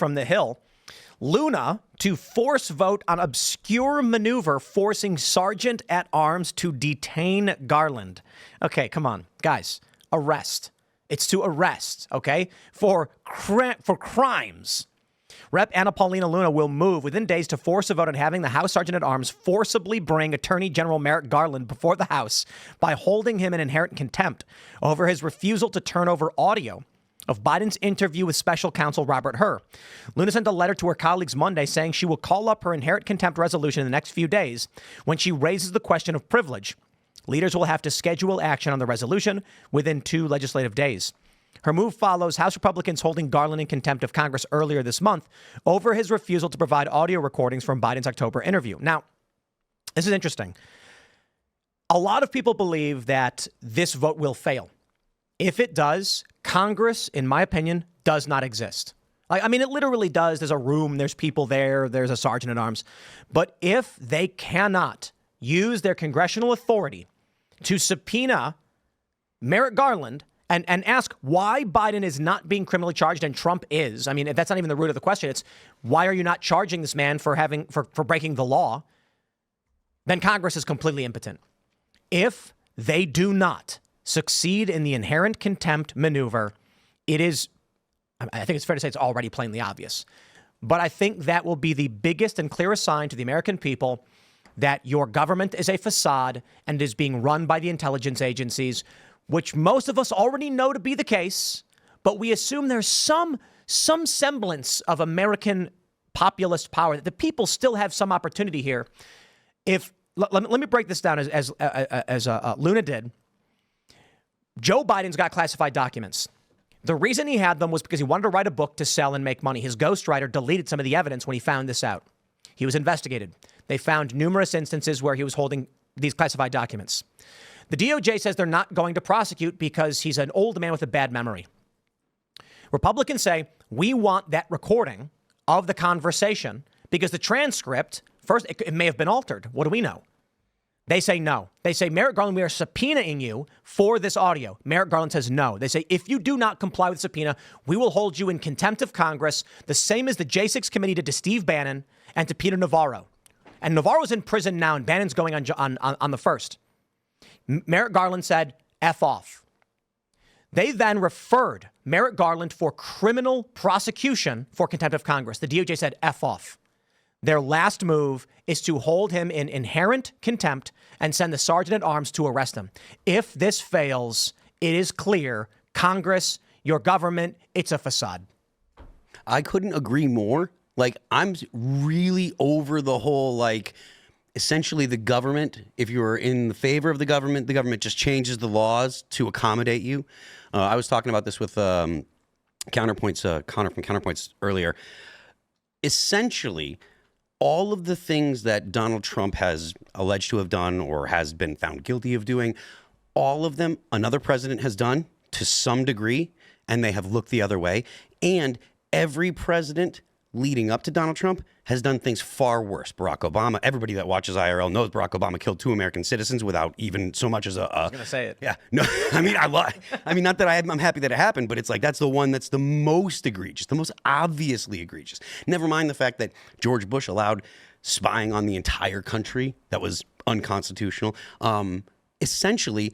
from The Hill. Luna to force vote on obscure maneuver forcing Sergeant at Arms to detain Garland. Okay, come on, guys. Arrest. It's to arrest, okay, for crimes. Rep. Anna Paulina Luna will move within days to force a vote on having the House Sergeant at Arms forcibly bring Attorney General Merrick Garland before the House by holding him in inherent contempt over his refusal to turn over audio of Biden's interview with special counsel Robert Hur. Luna sent a letter to her colleagues Monday saying she will call up her inherent contempt resolution in the next few days when she raises the question of privilege. Leaders will have to schedule action on the resolution within 2 legislative days. Her move follows House Republicans holding Garland in contempt of Congress earlier this month over his refusal to provide audio recordings from Biden's October interview. Now, this is interesting. A lot of people believe that this vote will fail. If it does, Congress, in my opinion, does not exist. I mean, it literally does. There's a room, there's people there, there's a sergeant at arms. But if they cannot use their congressional authority to subpoena Merrick Garland and ask why Biden is not being criminally charged and Trump is, I mean, that's not even the root of the question. It's why are you not charging this man for breaking the law? Then Congress is completely impotent. If they do not succeed in the inherent contempt maneuver, it is, I think it's fair to say it's already plainly obvious. But I think that will be the biggest and clearest sign to the American people that your government is a facade and is being run by the intelligence agencies, which most of us already know to be the case. But we assume there's some semblance of American populist power, that the people still have some opportunity here. Let me break this down as Luna did. Joe Biden's got classified documents. The reason he had them was because he wanted to write a book to sell and make money. His ghostwriter deleted some of the evidence when he found this out. He was investigated. They found numerous instances where he was holding these classified documents. The DOJ says they're not going to prosecute because he's an old man with a bad memory. Republicans say, we want that recording of the conversation because the transcript, first, it may have been altered. What do we know? They say no. They say, Merrick Garland, we are subpoenaing you for this audio. Merrick Garland says no. They say, if you do not comply with subpoena, we will hold you in contempt of Congress, the same as the J6 committee did to Steve Bannon and to Peter Navarro. And Navarro's in prison now, and Bannon's going on the 1st. Merrick Garland said, F off. They then referred Merrick Garland for criminal prosecution for contempt of Congress. The DOJ said, F off. Their last move is to hold him in inherent contempt and send the sergeant at arms to arrest him. If this fails, it is clear, Congress, your government, it's a facade. I couldn't agree more. Like, I'm really over the whole, like, essentially the government, if you're in the favor of the government just changes the laws to accommodate you. I was talking about this with Counterpoints, Connor from Counterpoints earlier. Essentially, all of the things that Donald Trump has alleged to have done or has been found guilty of doing, all of them another president has done to some degree, and they have looked the other way. And every president leading up to Donald Trump has done things far worse. Barack Obama, everybody that watches IRL knows Barack Obama killed 2 American citizens without even so much as a... I was going to say it. Yeah. No, I mean, not that I'm happy that it happened, but it's like that's the one that's the most egregious, the most obviously egregious. Never mind the fact that George Bush allowed spying on the entire country that was unconstitutional. Essentially,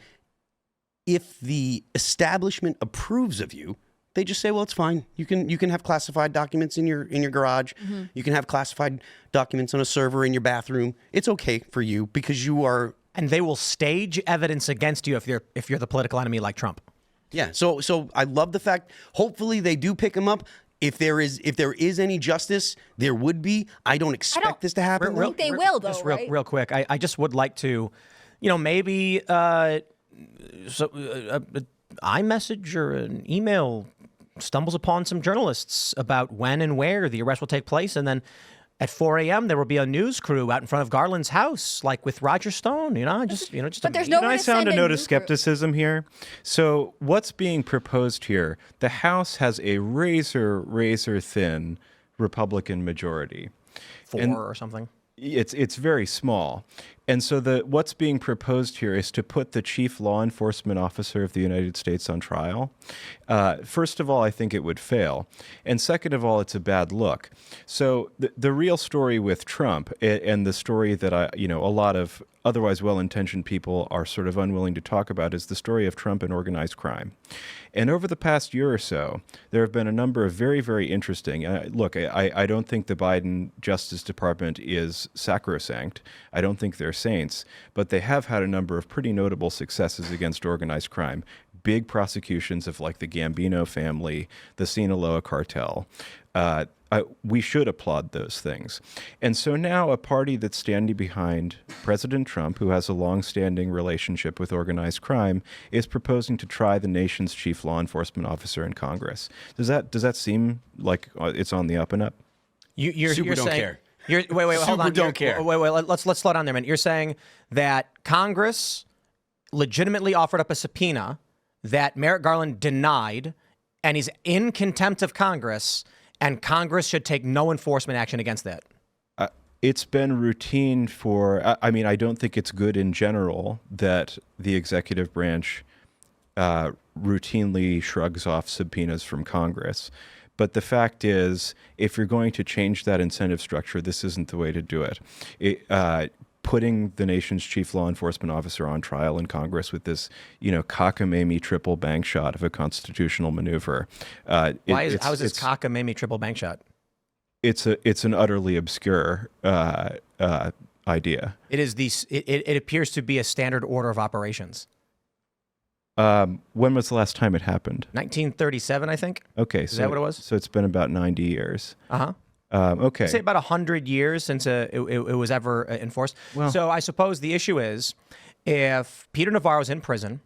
if the establishment approves of you, they just say, well, it's fine. You can have classified documents in your garage. Mm-hmm. You can have classified documents on a server in your bathroom. It's okay for you because you are. And they will stage evidence against you if you're the political enemy like Trump. Yeah. So I love the fact. Hopefully they do pick him up. If there is any justice, there would be. I don't expect this to happen. I think they will, though. Just right? real quick. I just would like to, maybe iMessage or an email stumbles upon some journalists about when and where the arrest will take place. And then at 4 a.m., there will be a news crew out in front of Garland's house, like with Roger Stone, But there's no way I to sound send a note of new skepticism here. So what's being proposed here? The House has a razor thin Republican majority. Or something. It's very small. And so what's being proposed here is to put the chief law enforcement officer of the United States on trial. First of all, I think it would fail. And second of all, it's a bad look. So the real story with Trump, and the story that a lot of otherwise well-intentioned people are sort of unwilling to talk about, is the story of Trump and organized crime. And over the past year or so, there have been a number of very, very interesting. Look, I don't think the Biden Justice Department is sacrosanct. I don't think they're saints, but they have had a number of pretty notable successes against organized crime. Big prosecutions of like the Gambino family, the Sinaloa cartel. We should applaud those things. And so now a party that's standing behind President Trump, who has a long-standing relationship with organized crime, is proposing to try the nation's chief law enforcement officer in Congress. Does that seem like it's on the up and up? You're don't saying, care. Wait, hold on. Don't care. Wait, let's slow down there a minute. You're saying that Congress legitimately offered up a subpoena that Merrick Garland denied, and he's in contempt of Congress, and Congress should take no enforcement action against that. It's been routine for, I don't think it's good in general that the executive branch routinely shrugs off subpoenas from Congress. But the fact is, if you're going to change that incentive structure, this isn't the way to do it. Putting the nation's chief law enforcement officer on trial in Congress with this, cockamamie triple bank shot of a constitutional maneuver. How is this cockamamie triple bank shot? It's an utterly obscure idea. It is it appears to be a standard order of operations. When was the last time it happened? 1937, I think. Okay, is that what it was? So it's been about 90 years. Uh-huh. Okay. I'd say about 100 years since it was ever enforced. Well, so I suppose the issue is, if Peter Navarro's in prison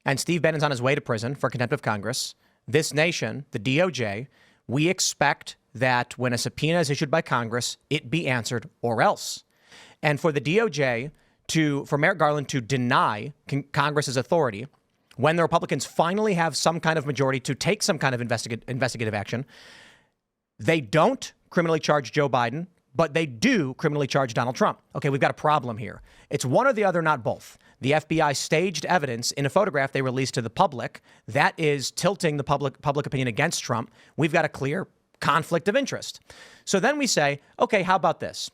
and Steve Bannon's on his way to prison for contempt of Congress, this nation, the DOJ, we expect that when a subpoena is issued by Congress, it be answered or else. And for the DOJ for Merrick Garland to deny Congress's authority when the Republicans finally have some kind of majority to take some kind of investigative action, they don't criminally charge Joe Biden, but they do criminally charge Donald Trump. Okay, we've got a problem here. It's one or the other, not both. The FBI staged evidence in a photograph they released to the public that is tilting the public opinion against Trump. We've got a clear conflict of interest. So then we say, okay, how about this?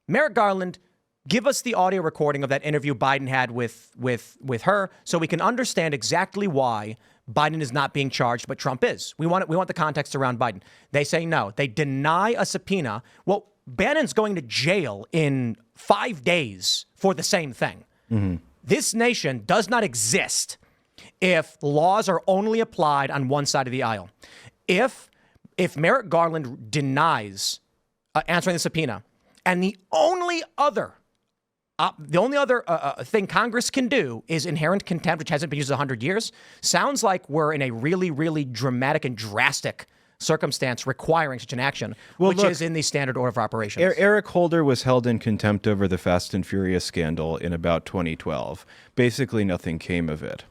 Merrick Garland, give us the audio recording of that interview Biden had with her so we can understand exactly why Biden is not being charged, but Trump is. We want the context around Biden. They say no. They deny a subpoena. Well, Bannon's going to jail in 5 days for the same thing. Mm-hmm. This nation does not exist if laws are only applied on one side of the aisle. If Merrick Garland denies answering the subpoena, and the only other thing Congress can do is inherent contempt, which hasn't been used in 100 years. Sounds like we're in a really, really dramatic and drastic circumstance requiring such an action, which is in the standard order of operations. Eric Holder was held in contempt over the Fast and Furious scandal in about 2012. Basically, nothing came of it.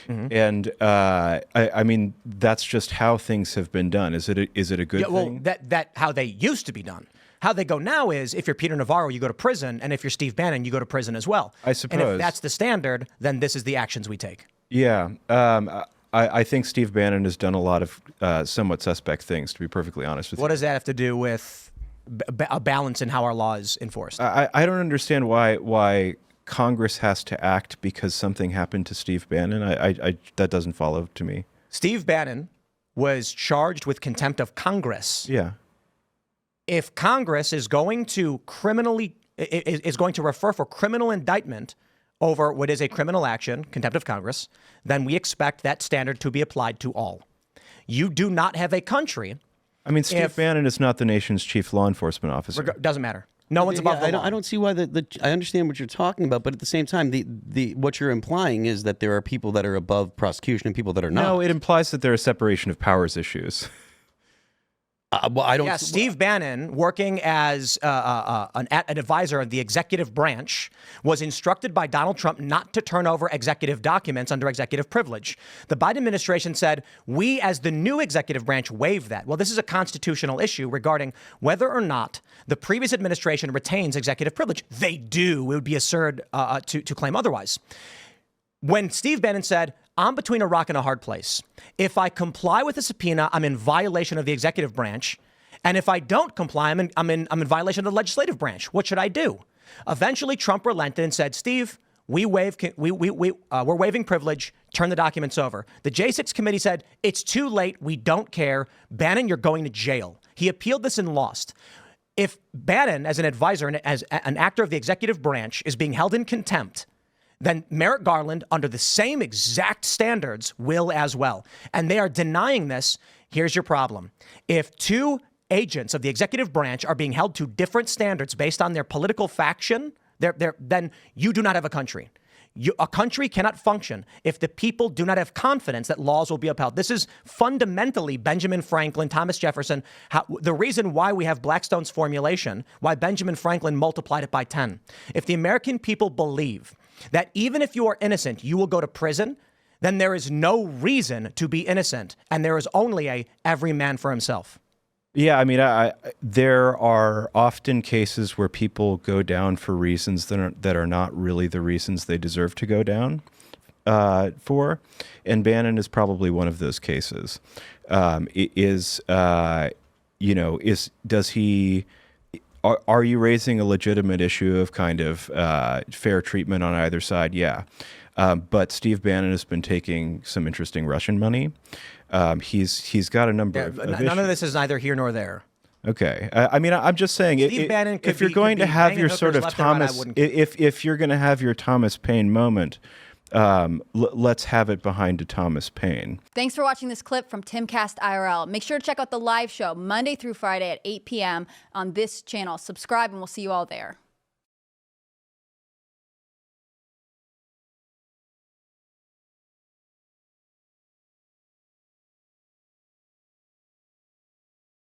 Mm-hmm. And I mean, that's just how things have been done. Is it a good thing? Well, that how they used to be done. How they go now is, if you're Peter Navarro, you go to prison, and if you're Steve Bannon, you go to prison as well. I suppose. And if that's the standard, then this is the actions we take. Yeah. I think Steve Bannon has done a lot of somewhat suspect things, to be perfectly honest with you. What does that have to do with a balance in how our law is enforced? I don't understand why Congress has to act because something happened to Steve Bannon. That doesn't follow to me. Steve Bannon was charged with contempt of Congress. Yeah. If Congress is going to refer for criminal indictment over what is a criminal action, contempt of Congress, then we expect that standard to be applied to all. You do not have a country. I mean, Steve Bannon is not the nation's chief law enforcement officer. Doesn't matter. No one's above the law. I don't see why I understand what you're talking about, but at the same time, what you're implying is that there are people that are above prosecution and people that are not. No, it implies that there are separation of powers issues. Well, I don't. Yeah, Steve Bannon, working as an advisor of the executive branch, was instructed by Donald Trump not to turn over executive documents under executive privilege. The Biden administration said, we as the new executive branch waive that. Well, this is a constitutional issue regarding whether or not the previous administration retains executive privilege. They do. It would be absurd to claim otherwise. When Steve Bannon said, I'm between a rock and a hard place. If I comply with the subpoena, I'm in violation of the executive branch. And if I don't comply, I'm in violation of the legislative branch. What should I do? Eventually, Trump relented and said, Steve, we're waiving privilege. Turn the documents over. The J6 committee said, it's too late. We don't care. Bannon, you're going to jail. He appealed this and lost. If Bannon, as an advisor and as an actor of the executive branch, is being held in contempt, then Merrick Garland, under the same exact standards, will as well. And they are denying this. Here's your problem. If two agents of the executive branch are being held to different standards based on their political faction, then you do not have a country. A country cannot function if the people do not have confidence that laws will be upheld. This is fundamentally Benjamin Franklin, Thomas Jefferson, the reason why we have Blackstone's formulation, why Benjamin Franklin multiplied it by 10. If the American people believe that even if you are innocent, you will go to prison, then there is no reason to be innocent. And there is only a every man for himself. Yeah, I mean, there are often cases where people go down for reasons that are not really the reasons they deserve to go down for. And Bannon is probably one of those cases. Are you raising a legitimate issue of kind of fair treatment on either side? Yeah. But Steve Bannon has been taking some interesting Russian money. He's got a number of none of this is neither here nor there. Okay. I mean, I'm just saying, if you're going to have your sort of Thomas, if you're going to have your Thomas Paine moment, let's have it behind a Thomas Paine. Thanks for watching this clip from Timcast IRL. Make sure to check out the live show Monday through Friday at 8 p.m. on this channel. Subscribe and we'll see you all there.